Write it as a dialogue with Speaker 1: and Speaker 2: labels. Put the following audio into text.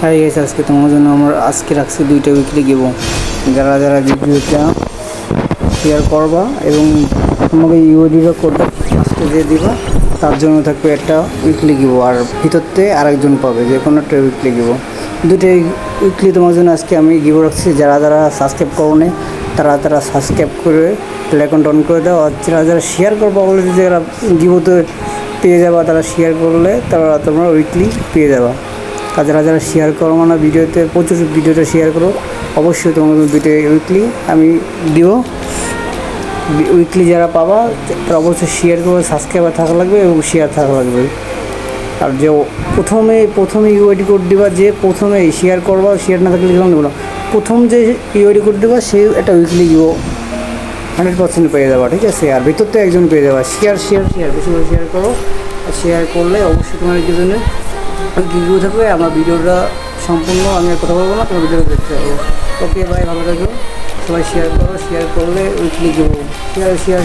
Speaker 1: হ্যাঁ গাইস, আজকে তোমার জন্য আমরা আজকে রাখছি 2টা উইকলি গিভো। যারা যারা ভিডিওটা শেয়ার করবা এবং তোমাকে ইউডিটা কোডটা ফার্স্টে দিয়ে দিবা, তার জন্য থাকবে একটা উইকলি গিভো, আর ভিতরতে আরেকজন পাবে যে কোনো একটা উইকলি গিভো। 2টাই উইকলি তোমার জন্য আজকে আমি গিভো রাখছি। যারা যারা সাবস্ক্রাইব করো না তারা সাবস্ক্রাইব করে বেল আইকনটা অন করে দাও। আর যারা যারা শেয়ার করবা বলে যারা গিভোতে পেয়ে যাবা, তারা শেয়ার করলে তোমরা উইকলি পেয়ে যাবা। আর যারা যারা শেয়ার করো মানে ভিডিওতে প্রচুর ভিডিওটা শেয়ার করো, অবশ্যই তোমাদের 2টা উইকলি আমি দিব। উইকলি যারা পাবা তারা অবশ্যই শেয়ার করে সাবস্ক্রাইবার থাকা লাগবে এবং শেয়ার থাকা লাগবে। আর যে প্রথমে ইউআইডি কোড দিবা, যে প্রথমে শেয়ার করবা, শেয়ার না থাকলে কেমন দেবো না, প্রথম যে ইউআইডি কোড দিবা সেই একটা উইকলি দিব 100% পেয়ে যাবা, ঠিক আছে। আর ভিতর তো একজন পেয়ে যাবা। শেয়ার বেশি করে শেয়ার করো। আর শেয়ার করলে অবশ্যই তোমার জন্য গিভও থাকবে। আমার ভিডিওটা সম্পূর্ণ আমি আর কথা বলবো না, তোমার ভিডিওটা দেখতে পাবো। ওকে ভাই, ভালো থাকো। সবাই শেয়ার করো, শেয়ার করলে উইকলি গিভো। শেয়ার